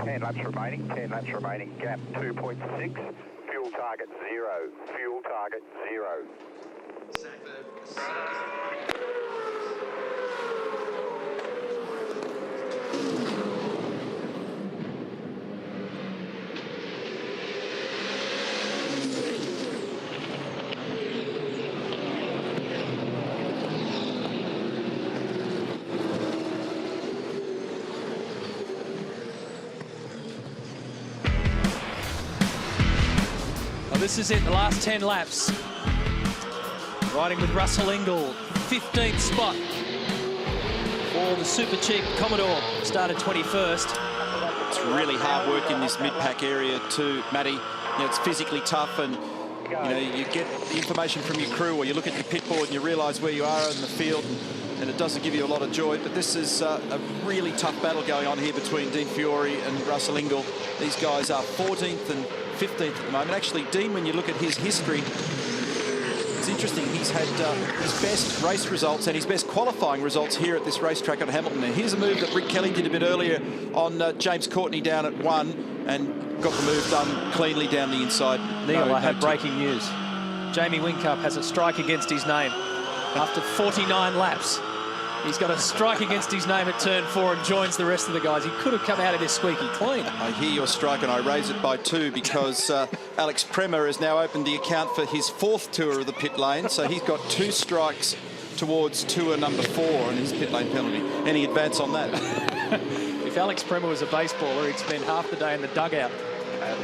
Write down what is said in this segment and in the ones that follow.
10 laps remaining, 10 laps remaining. Gap 2.6. Fuel target 0. Fuel target 0. This is it, the last 10 laps. Riding with Russell Ingall, 15th spot for the Super Cheek Commodore. Started 21st. It's really hard work in this mid-pack area too, Matty. You know, it's physically tough, and you know, you get the information from your crew, or you look at your pit board and you realise where you are in the field, and it doesn't give you a lot of joy. But this is a really tough battle going on here between Dean Fiore and Russell Ingall. These guys are 14th and 15th at the moment. Actually, Dean, when you look at his history, it's interesting. He's had his best race results and his best qualifying results here at this racetrack at Hamilton. And here's a move that Rick Kelly did a bit earlier on James Courtney down at 1 and got the move done cleanly down the inside. Neil, I have breaking news. Jamie Whincup has a strike against his name after 49 laps. He's got a strike against his name at turn 4 and joins the rest of the guys. He could have come out of this squeaky clean. I hear your strike and I raise it by 2 because Alex Premer has now opened the account for his 4th tour of the pit lane. So he's got 2 strikes towards tour number 4 and his pit lane penalty. Any advance on that? If Alex Premer was a baseballer, he'd spend half the day in the dugout.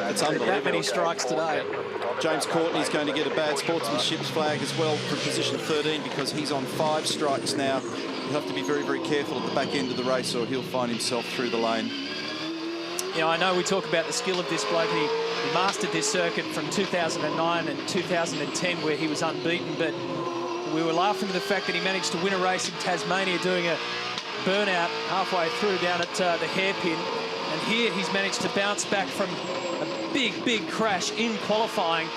It's unbelievable. That many strikes today. James Courtney's going to get a bad sportsmanship flag as well for position 13 because he's on 5 strikes now. He'll have to be very, very careful at the back end of the race or he'll find himself through the lane. You know, I know we talk about the skill of this bloke. He mastered this circuit from 2009 and 2010 where he was unbeaten, but we were laughing at the fact that he managed to win a race in Tasmania doing a burnout halfway through down at the hairpin. And here he's managed to bounce back from a big, big crash in qualifying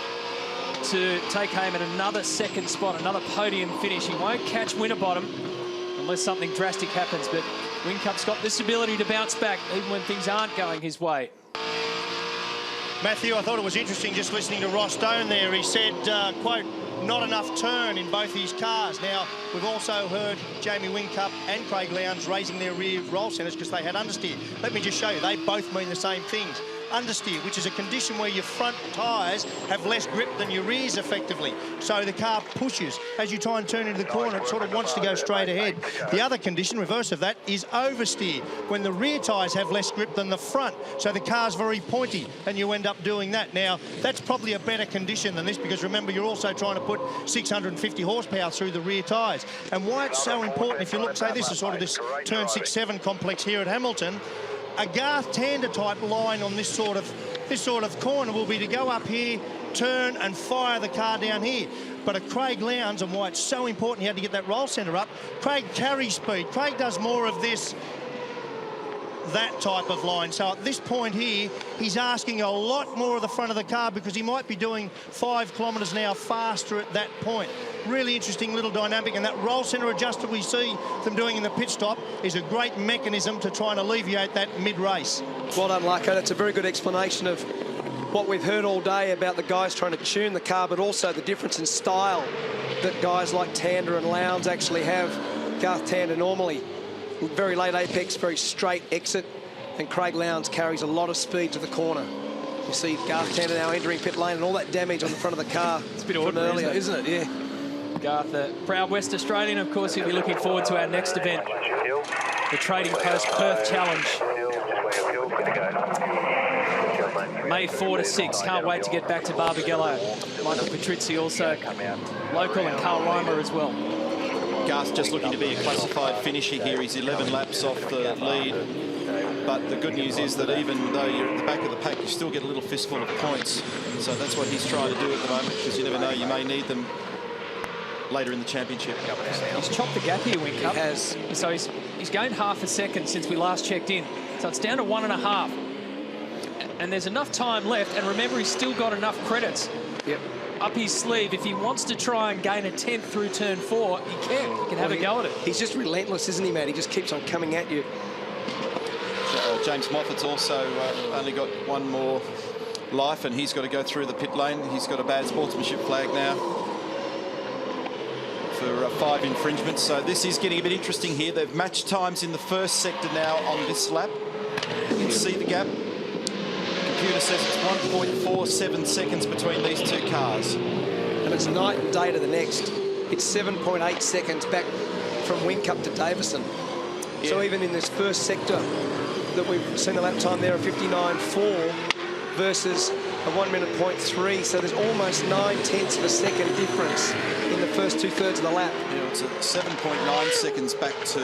to take home at another 2nd spot, another podium finish. He won't catch Winterbottom unless something drastic happens, but Whincup's got this ability to bounce back even when things aren't going his way. Matthew, I thought it was interesting just listening to Ross Stone there. He said, quote, not enough turn in both his cars. Now, we've also heard Jamie Whincup and Craig Lowndes raising their rear roll centres because they had understeer. Let me just show you, they both mean the same things. Understeer, which is a condition where your front tyres have less grip than your rears effectively. So the car pushes. As you try and turn into the corner, it sort of wants to go straight ahead. The other condition, reverse of that, is oversteer, when the rear tyres have less grip than the front. So the car's very pointy, and you end up doing that. Now, that's probably a better condition than this, because remember, you're also trying to put 650 horsepower through the rear tyres. And why it's so important, if you look, say this is sort of this turn 6-7 complex here at Hamilton, a Garth Tander type line on this sort of corner will be to go up here, turn and fire the car down here. But a Craig Lowndes, and why it's so important he had to get that roll centre up, Craig carries speed. Craig does more of this, that type of line. So at this point here, he's asking a lot more of the front of the car because he might be doing 5 kilometres an hour faster at that point. Really interesting little dynamic, and that roll centre adjuster we see them doing in the pit stop is a great mechanism to try and alleviate that mid-race. Well done, Larko. That's a very good explanation of what we've heard all day about the guys trying to tune the car, but also the difference in style that guys like Tander and Lowndes actually have. Garth Tander normally very late apex, very straight exit, and Craig Lowndes carries a lot of speed to the corner. You see Garth Tander now entering pit lane and all that damage on the front of the car. It's a bit ordinary, earlier, isn't it? Yeah. Garth, the proud West Australian, of course, he'll be looking forward to our next event, the Trading Post Perth Challenge. May 4 to 6. Can't wait to get back to Barbagallo. Michael Patrizzi also local, and Carl Reimer as well. Garth's just looking to be a classified finisher here. He's 11 laps off the lead. But the good news is that even though you're at the back of the pack, you still get a little fistful of points. So that's what he's trying to do at the moment, because you never know, you may need them later in the championship. He's chopped the gap here, Whincup. He has. So he's gained half a second since we last checked in. So it's down to 1.5. And there's enough time left. And remember, he's still got enough credits up his sleeve. If he wants to try and gain a 10th through turn 4, he can. He can have a go at it. He's just relentless, isn't he, Matt? He just keeps on coming at you. James Moffat's also only got one more life, and he's got to go through the pit lane. He's got a bad sportsmanship flag now for 5 infringements. So this is getting a bit interesting here. They've matched times in the first sector now on this lap. You can see the gap. The computer says it's 1.47 seconds between these two cars. And it's night and day to the next. It's 7.8 seconds back from Whincup to Davison. Yeah. So even in this first sector that we've seen the lap time there of 59.4 versus a 1 minute 0.3, so there's almost 9/10 of a second difference in the first 2/3 of the lap. Yeah, it's at 7.9 seconds back to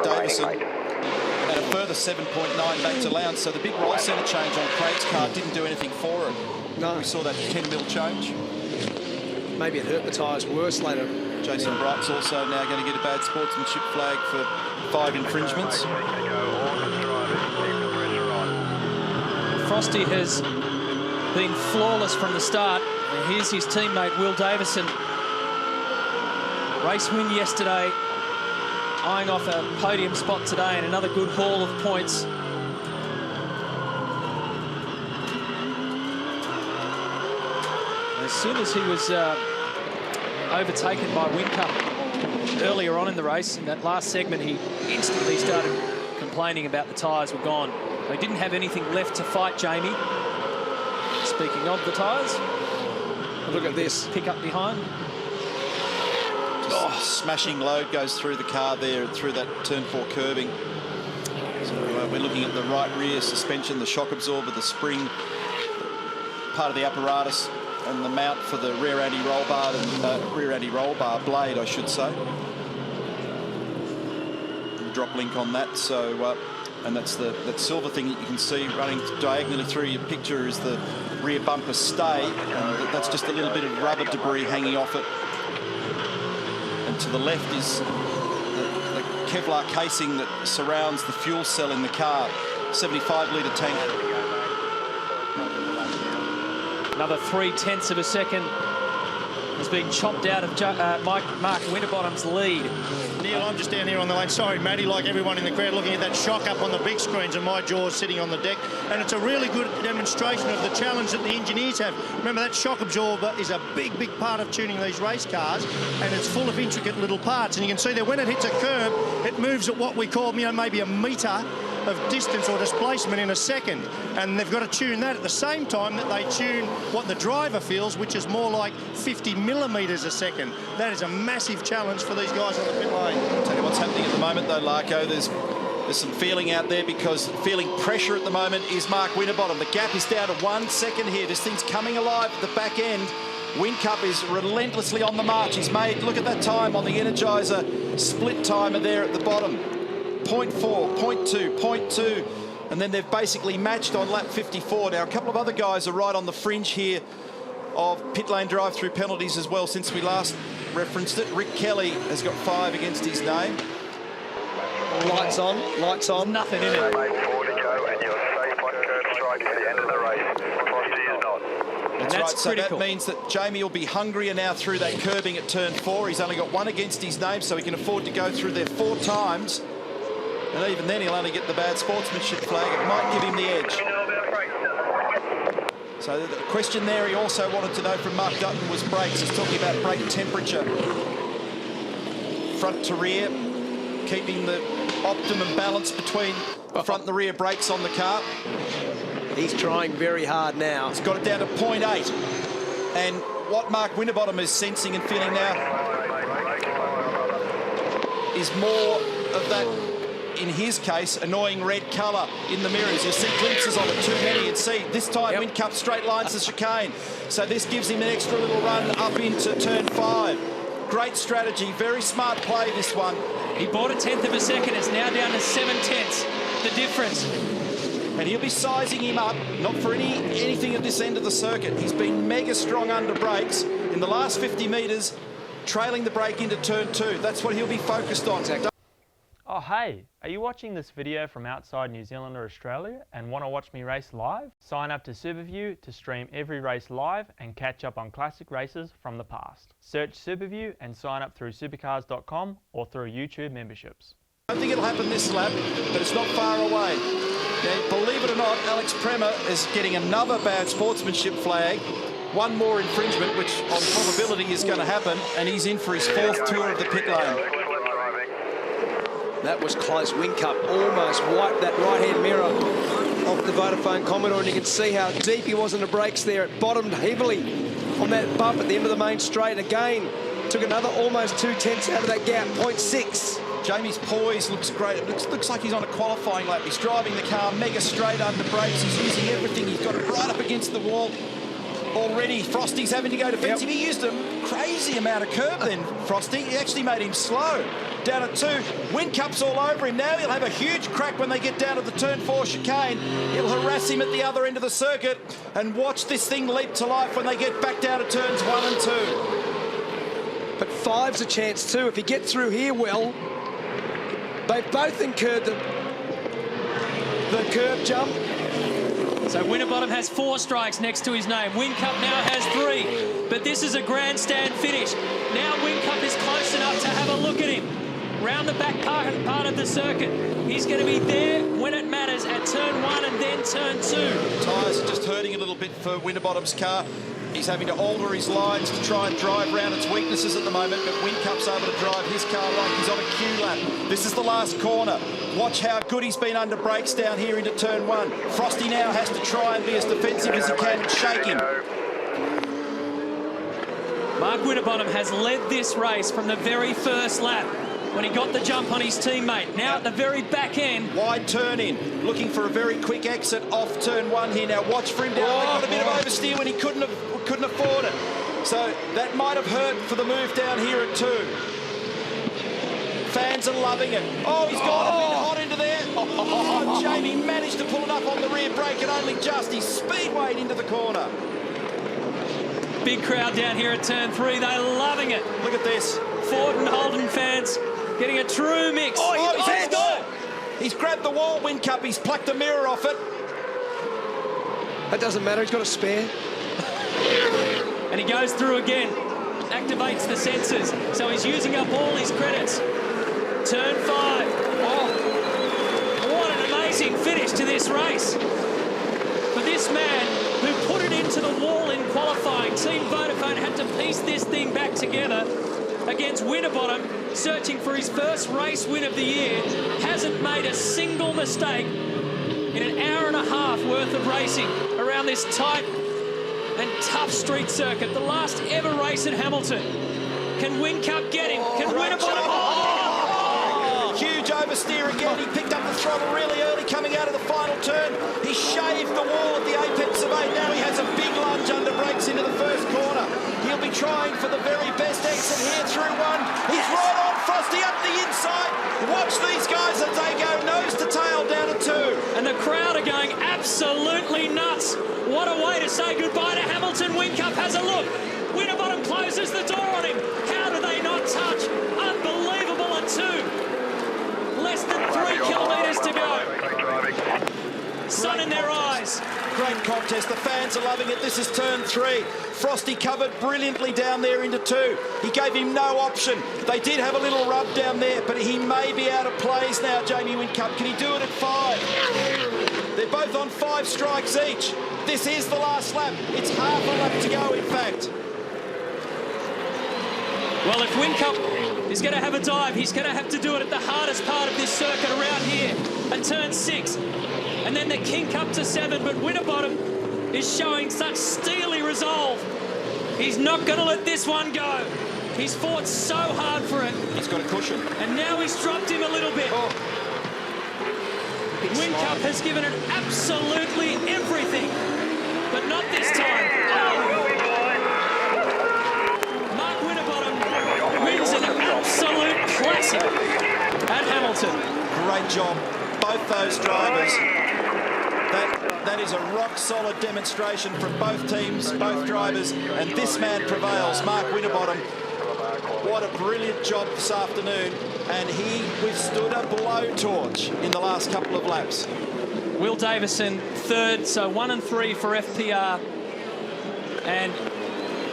Davison, and a further 7.9 back to Lowndes. So the big roll centre change on Craig's car didn't do anything for it. No. We saw that 10 mil change. Maybe it hurt the tyres worse later. Jason Bright's also now going to get a bad sportsmanship flag for 5 infringements. Frosty has been flawless from the start. And here's his teammate, Will Davison. Race win yesterday, eyeing off a podium spot today and another good haul of points. As soon as he was overtaken by Whincup earlier on in the race, in that last segment, he instantly started complaining about the tyres were gone. They didn't have anything left to fight, Jamie. Speaking of the tyres, look at this. Pick up behind. Smashing load goes through the car there, through that turn 4 curbing. So we're looking at the right rear suspension, the shock absorber, the spring, part of the apparatus, and the mount for the rear anti-roll bar, rear anti-roll bar blade, I should say. The drop link on that. So, and that's that silver thing that you can see running diagonally through your picture is the rear bumper stay, and that's just a little bit of rubber debris hanging off it. And to the left is the Kevlar casing that surrounds the fuel cell in the car. 75-litre tank. Another 0.3 of a second has been chopped out of Mark Winterbottom's lead. Neil, I'm just down here on the lane. Sorry, Matty, like everyone in the crowd, looking at that shock up on the big screens and my jaws sitting on the deck. And it's a really good demonstration of the challenge that the engineers have. Remember, that shock absorber is a big, big part of tuning these race cars, and it's full of intricate little parts. And you can see that when it hits a curb, it moves at what we call, maybe a metre of distance or displacement in a second, and they've got to tune that at the same time that they tune what the driver feels, which is more like 50 millimetres a second. That is a massive challenge for these guys on the pit lane. I'll tell you what's happening at the moment though, Larko, there's some feeling out there, because feeling pressure at the moment is Mark Winterbottom. The gap is down to 1 second here. This thing's coming alive at the back end. Whincup is relentlessly on the march. He's made, look at that time on the Energizer split timer there at the bottom. 0.4, 0.2, 0.2, and then they've basically matched on lap 54. Now, a couple of other guys are right on the fringe here of pit lane drive-through penalties as well since we last referenced it. Rick Kelly has got 5 against his name. Lights on, lights on. Nothing in it. 4 to go, and you're safe on curb strike at the end of the race. Frosty is not. That's right, so critical. that means that Jamie will be hungrier now through that curbing at turn 4. He's only got 1 against his name, so he can afford to go through there 4 times. And even then, he'll only get the bad sportsmanship flag. It might give him the edge. So the question there he also wanted to know from Mark Dutton was brakes. He's talking about brake temperature. Front to rear, keeping the optimum balance between the front and the rear brakes on the car. He's trying very hard now. He's got it down to 0.8. And what Mark Winterbottom is sensing and feeling now is more of that, in his case, annoying red colour in the mirrors. You'll see glimpses of it, too many. And see, this time Whincup straight lines the chicane. So this gives him an extra little run up into turn 5. Great strategy, very smart play, this one. He bought 1/10 of a second. It's now down to 7/10. The difference. And he'll be sizing him up, not for anything at this end of the circuit. He's been mega strong under brakes in the last 50 metres, trailing the brake into turn 2. That's what he'll be focused on. Exactly. Oh hey, are you watching this video from outside New Zealand or Australia and want to watch me race live? Sign up to SuperView to stream every race live and catch up on classic races from the past. Search SuperView and sign up through supercars.com or through YouTube memberships. I don't think it'll happen this lap, but it's not far away. Yeah, believe it or not, Alex Premer is getting another bad sportsmanship flag. One more infringement, which on probability is going to happen, and he's in for his 4th tour of the pit lane. That was close. Whincup almost wiped that right-hand mirror off the Vodafone Commodore, and you can see how deep he was in the brakes there. It bottomed heavily on that bump at the end of the main straight. Again, took another almost 2/10 out of that gap, 0.6. Jamie's poise looks great. It looks like he's on a qualifying lap. He's driving the car mega straight under brakes. He's using everything. He's got it right up against the wall already. Frosty's having to go defensive. Yep. He used a crazy amount of curb then, Frosty. He actually made him slow. Down at 2. Whincup's all over him now. He'll have a huge crack when they get down to the turn 4 chicane. It'll harass him at the other end of the circuit. And watch this thing leap to life when they get back down to turns 1 and 2. But 5's a chance too. If he gets through here well, they both incurred the curb jump. So Winterbottom has 4 strikes next to his name. Whincup now has 3. But this is a grandstand finish. Now Whincup is close enough to have a look at him. Round the back part of the circuit. He's going to be there when it matters at turn 1 and then turn 2. Tyres are just hurting a little bit for Winterbottom's car. He's having to alter his lines to try and drive around its weaknesses at the moment, but Whincup's able to drive his car like he's on a Q lap. This is the last corner. Watch how good he's been under brakes down here into turn 1. Frosty now has to try and be as defensive as he can and shake him. Mark Winterbottom has led this race from the very first lap when he got the jump on his teammate. Now at the very back end. Wide turn in, looking for a very quick exit off turn 1 here. Now watch for him down. They got a bit of oversteer when he couldn't afford it. So that might have hurt for the move down here at 2. Fans are loving it. Oh, he's gone a bit hot into there. Oh, Jamie managed to pull it up on the rear brake and only just. He's speedwayed into the corner. Big crowd down here at turn 3. They're loving it. Look at this. Ford and Holden fans getting a true mix. He's got it. He's grabbed the wall, Whincup. He's plucked the mirror off it. That doesn't matter. He's got a spare. And he goes through again. Activates the sensors. So he's using up all his credits. Turn 5. Oh, what an amazing finish to this race. For this man who put it into the wall in qualifying, Team Vodafone had to piece this thing back together against Winterbottom, searching for his first race win of the year. Hasn't made a single mistake in an hour and a half worth of racing around this tight and tough street circuit. The last ever race at Hamilton. Can Whincup get him? Can Winterbottom? Huge oversteer again. He picked up the throttle really early coming out of the final turn. He shaved the wall at the apex of 8. Now he has a big lunge under brakes into the first corner. He'll be trying for the very best exit here through 1. He's right on Frosty up the inside. Watch these guys as they go nose to tail down to 2. And the crowd are going absolutely nuts. What a way to say goodbye to Hamilton. Whincup has a look. Winterbottom closes the door on him. How do they not touch? Unbelievable at 2. Less than 3 kilometres to go. Sun in their eyes. Great contest. The fans are loving it. This is turn 3. Frosty covered brilliantly down there into 2. He gave him no option. They did have a little rub down there, but he may be out of plays now, Jamie Whincup. Can he do it at 5? They're both on 5 strikes each. This is the last lap. It's half a lap to go, in fact. Well, if Whincup is going to have a dive, he's going to have to do it at the hardest part of this circuit around here at turn 6. And then the kink up to 7, but Winterbottom is showing such steely resolve. He's not going to let this one go. He's fought so hard for it. He's got a cushion. And now he's dropped him a little bit. Whincup has given it absolutely everything, but not this time. Mark Winterbottom wins an absolute classic at Hamilton. Great job, both those drivers. That is a rock-solid demonstration from both teams, both drivers, and this man prevails, Mark Winterbottom. What a brilliant job this afternoon, and he withstood a blowtorch in the last couple of laps. Will Davison 3rd, so 1 and 3 for FPR, and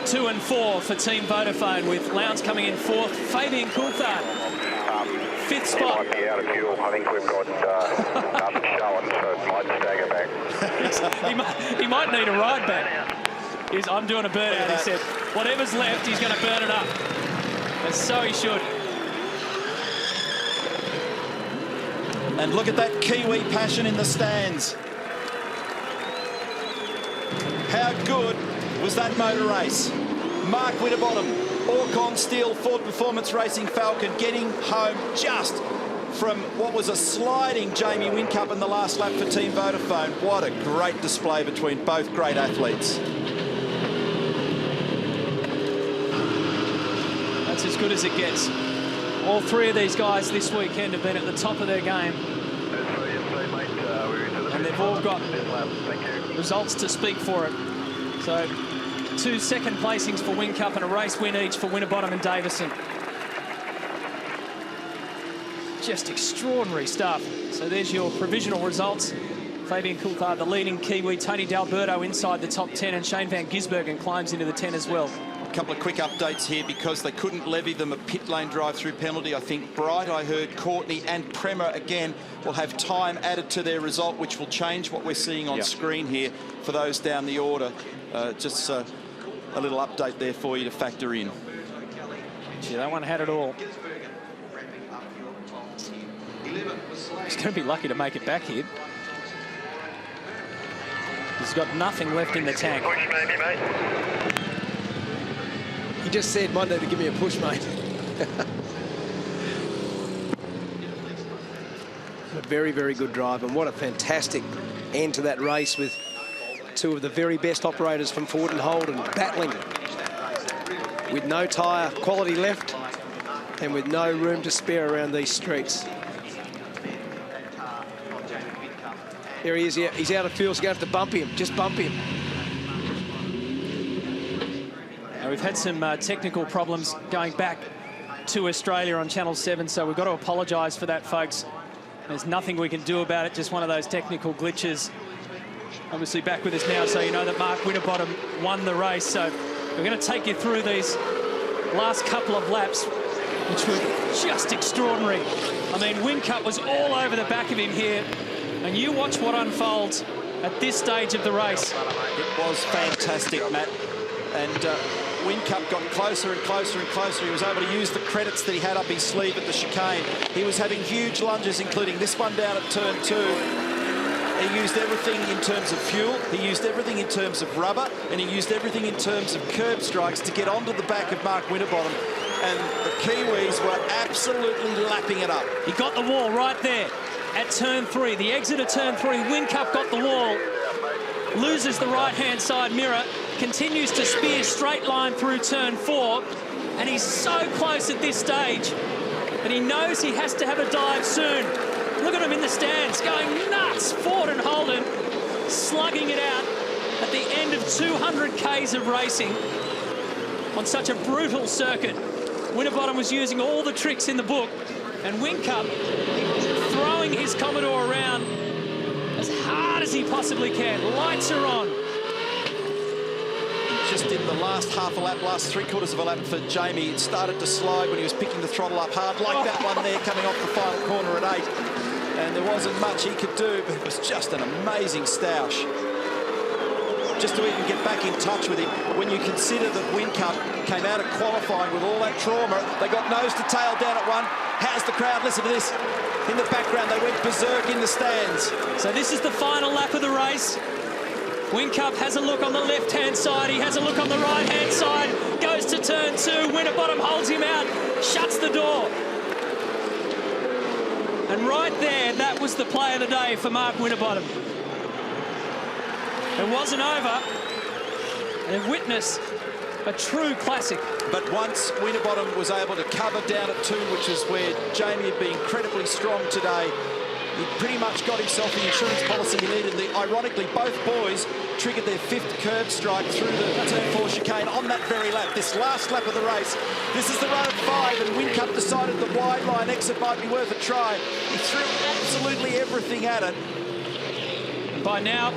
2 and 4 for Team Vodafone, with Lowndes coming in 4th. Fabian Coulthard fifth He spot. might be out of fuel. I think we've got nothing showing, so it might stagger back. he might need a ride back. I'm doing a burnout, he said. Whatever's left, he's going to burn it up. And so he should. And look at that Kiwi passion in the stands. How good was that motor race? Mark Winterbottom, Orcon Steel Ford Performance Racing Falcon, getting home just from what was a sliding Jamie Whincup in the last lap for Team Vodafone. What a great display between both great athletes. That's as good as it gets. All three of these guys this weekend have been at the top of their game. And they've all got results to speak for it. So 2 second placings for Whincup and a race win each for Winterbottom and Davison. Just extraordinary stuff. So there's your provisional results. Fabian Coulthard, the leading Kiwi. Tony D'Alberto inside the top 10, and Shane van Gisbergen climbs into the 10 as well. A couple of quick updates here because they couldn't levy them a pit lane drive-through penalty. I think Bright, I heard, Courtney and Prema again will have time added to their result, which will change what we're seeing on screen here for those down the order. Just a little update there for you to factor in. Yeah, that one had it all. He's going to be lucky to make it back here. He's got nothing left in the tank. Push maybe, mate. He just said Monday to give me a push, mate. A very, very good drive, and what a fantastic end to that race with two of the very best operators from Ford and Holden battling with no tyre quality left and with no room to spare around these streets. There he is, yeah, he's out of fuel, so you're going to have to bump him, just bump him. Now, we've had some technical problems going back to Australia on Channel 7, so we've got to apologise for that, folks. There's nothing we can do about it, just one of those technical glitches. Obviously back with us now, so you know that Mark Winterbottom won the race. So we're going to take you through these last couple of laps, which were just extraordinary. I mean, Whincup was all over the back of him here, and you watch what unfolds at this stage of the race. It was fantastic, Matt. And Whincup got closer and closer and closer. He was able to use the credits that he had up his sleeve at the chicane. He was having huge lunges, including this one down at turn 2. He used everything in terms of fuel, he used everything in terms of rubber, and he used everything in terms of curb strikes to get onto the back of Mark Winterbottom. And the Kiwis were absolutely lapping it up. He got the wall right there at turn 3. The exit of turn 3, Whincup got the wall, loses the right-hand side mirror, continues to spear straight line through turn 4, and he's so close at this stage, and he knows he has to have a dive soon. Look at him in the stands, going nuts. Ford and Holden slugging it out at the end of 200 Ks of racing on such a brutal circuit. Winterbottom was using all the tricks in the book, and Whincup throwing his Commodore around as hard as he possibly can. Lights are on. Just in the last half a lap, last 3/4 of a lap for Jamie, it started to slide when he was picking the throttle up hard, like that one there coming off the final corner at 8. And there wasn't much he could do, but it was just an amazing stoush. Just to even get back in touch with him, when you consider that Whincup came out of qualifying with all that trauma, they got nose to tail down at 1. How's the crowd? Listen to this. In the background, they went berserk in the stands. So this is the final lap of the race. Whincup has a look on the left-hand side. He has a look on the right-hand side. Goes to turn 2. Winterbottom holds him out. Shuts the door. And right there, that was the play of the day for Mark Winterbottom. It wasn't over. And witnessed a true classic. But once Winterbottom was able to cover down at 2, which is where Jamie had been incredibly strong today, he pretty much got himself the insurance policy he needed. Ironically, both boys triggered their 5th curb strike through the turn 4 chicane on that very lap. This last lap of the race. This is the run at 5, and Whincup decided the wide line exit might be worth a try. He threw absolutely everything at it. By now,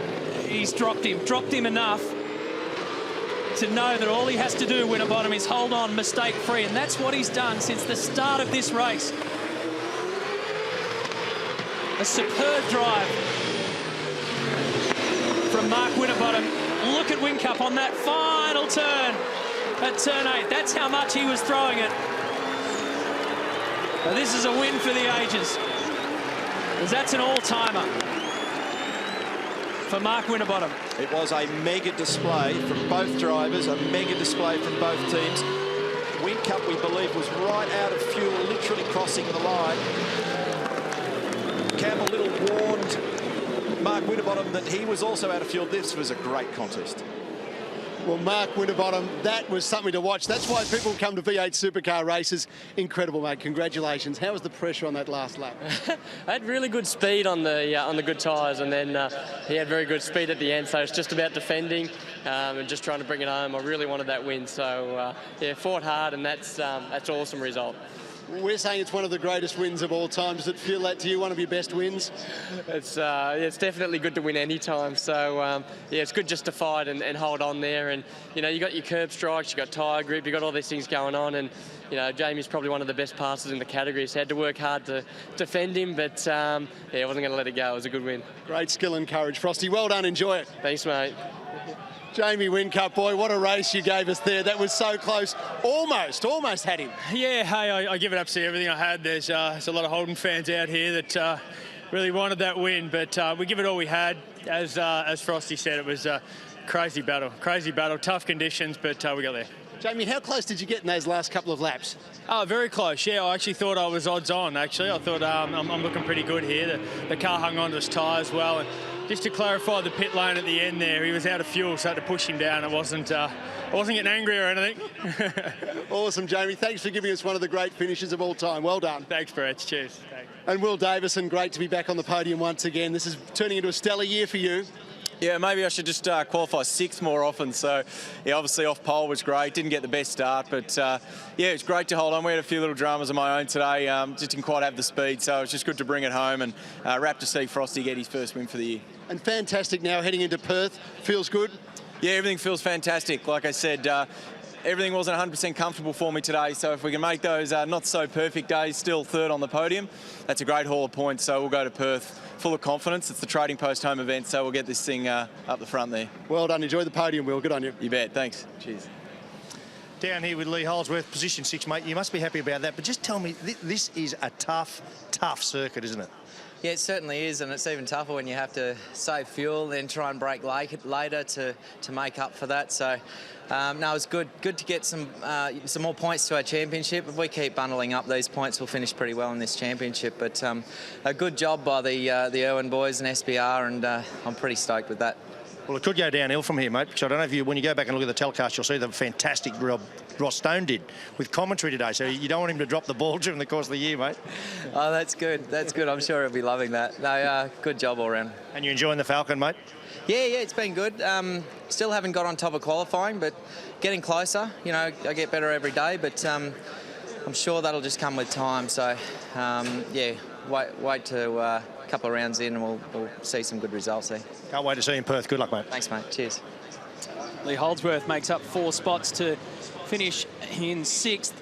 he's dropped him enough to know that all he has to do, Winterbottom, is hold on mistake-free, and that's what he's done since the start of this race. A superb drive from Mark Winterbottom. Look at Whincup on that final turn at turn 8. That's how much he was throwing it. Now, this is a win for the ages, because that's an all-timer for Mark Winterbottom. It was a mega display from both drivers, a mega display from both teams. Whincup, we believe, was right out of fuel, literally crossing the line. Campbell Little warned Mark Winterbottom that he was also out of fuel. This was a great contest. Well, Mark Winterbottom, that was something to watch. That's why people come to V8 supercar races. Incredible, mate. Congratulations. How was the pressure on that last lap? I had really good speed on the good tyres, and then he had very good speed at the end, so it's just about defending and just trying to bring it home. I really wanted that win, so yeah, fought hard, and that's an awesome result. We're saying it's one of the greatest wins of all time. Does it feel that to you, one of your best wins? It's definitely good to win any time. So yeah, it's good just to fight and hold on there. And you know, you got your curb strikes, you got tyre grip, you got all these things going on. And you know, Jamie's probably one of the best passers in the category. So had to work hard to defend him, but yeah, I wasn't going to let it go. It was a good win. Great skill and courage, Frosty. Well done. Enjoy it. Thanks, mate. Jamie Whincup, boy, what a race you gave us there. That was so close. Almost had him. Yeah, hey, I give it up to everything I had. There's a lot of Holden fans out here that really wanted that win, but we give it all we had. As Frosty said, it was a crazy battle, tough conditions, but we got there. Jamie, how close did you get in those last couple of laps? Oh, very close. Yeah, I actually thought I was odds on, actually. I thought I'm looking pretty good here. The car hung onto his tyres well. And just to clarify the pit lane at the end there, he was out of fuel, so I had to push him down. I wasn't getting angry or anything. Awesome, Jamie. Thanks for giving us one of the great finishes of all time. Well done. Thanks, Brett. Cheers. Thanks. And Will Davison, great to be back on the podium once again. This is turning into a stellar year for you. Yeah, maybe I should just qualify 6th more often. So, yeah, obviously off pole was great. Didn't get the best start, but yeah, it's great to hold on. We had a few little dramas of my own today. Just didn't quite have the speed, so it's just good to bring it home and wrap to see Frosty get his first win for the year. And fantastic now heading into Perth. Feels good? Yeah, everything feels fantastic. Like I said, everything wasn't 100% comfortable for me today, so if we can make those not so perfect days still 3rd on the podium, that's a great haul of points. So we'll go to Perth full of confidence. It's the Trading Post home event, so we'll get this thing up the front there. Well done. Enjoy the podium, Will. Good on you. You bet. Thanks. Cheers. Down here with Lee Holdsworth, position 6, mate. You must be happy about that, but just tell me, this is a tough circuit, isn't it? Yeah, it certainly is, and it's even tougher when you have to save fuel, then try and brake later to make up for that. So, no, it's good to get some more points to our championship. If we keep bundling up these points, we'll finish pretty well in this championship. But a good job by the Irwin boys and SBR, and I'm pretty stoked with that. Well, it could go downhill from here, mate, because I don't know if when you go back and look at the telecast, you'll see the fantastic job Ross Stone did with commentary today. So you don't want him to drop the ball during the course of the year, mate. Oh, that's good. That's good. I'm sure he'll be loving that. No, good job all round. And you enjoying the Falcon, mate? Yeah, it's been good. Still haven't got on top of qualifying, but getting closer. You know, I get better every day, but I'm sure that'll just come with time. So, yeah, wait to a couple of rounds in and we'll see some good results there. Can't wait to see you in Perth. Good luck, mate. Thanks, mate. Cheers. Lee Holdsworth makes up 4 spots to finish in 6th.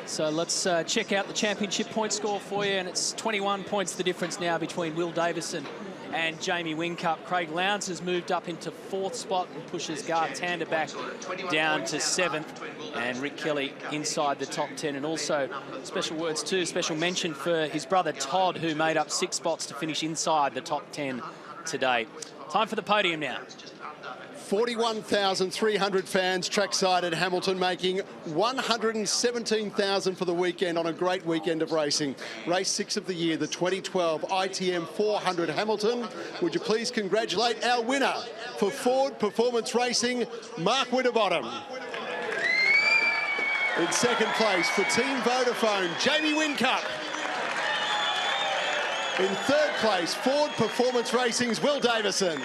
So let's check out the championship point score for you, and it's 21 points the difference now between Will Davison and Jamie Whincup. Craig Lowndes has moved up into 4th spot and pushes Garth Tander back down to 7th, and Rick Kelly inside the top 10. And also special mention for his brother Todd, who made up 6 spots to finish inside the top 10 today. Time for the podium now. 41,300 fans trackside at Hamilton, making 117,000 for the weekend on a great weekend of racing. Race 6 of the year, the 2012 ITM 400 Hamilton. Would you please congratulate our winner for Ford Performance Racing, Mark Winterbottom. In 2nd place for Team Vodafone, Jamie Whincup. In 3rd place, Ford Performance Racing's Will Davison.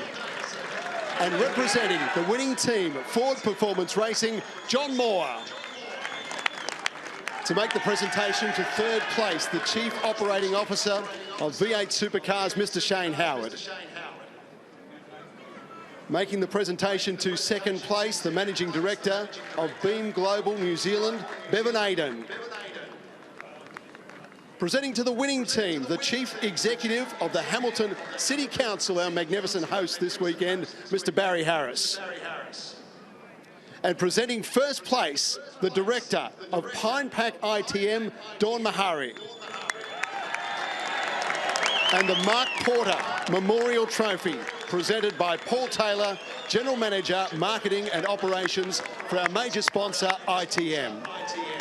And representing the winning team, Ford Performance Racing, John Moore. To make the presentation to 3rd place, the Chief Operating Officer of V8 Supercars, Mr. Shane Howard. Making the presentation to 2nd place, the Managing Director of Beam Global New Zealand, Bevan Aiden. Presenting to the winning team, the Chief Executive of the Hamilton City Council, our magnificent host this weekend, Mr. Barry Harris. And presenting first place, the Director of Pine Pack ITM, Dawn Mahari. And the Mark Porter Memorial Trophy, presented by Paul Taylor, General Manager, Marketing and Operations for our major sponsor, ITM.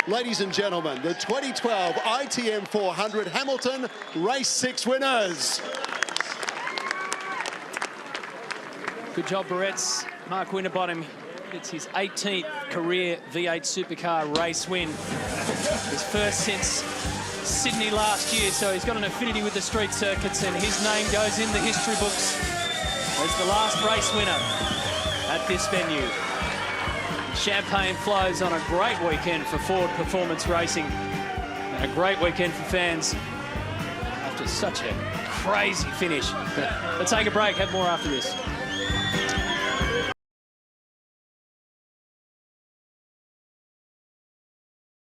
Ladies and gentlemen, the 2012 ITM 400 Hamilton Race 6 winners. Good job, Barrett's. Mark Winterbottom gets his 18th career V8 supercar race win. His first since Sydney last year, so he's got an affinity with the street circuits, and his name goes in the history books as the last race winner at this venue. Champagne flows on a great weekend for Ford Performance Racing, and a great weekend for fans after such a crazy finish. But let's take a break, have more after this.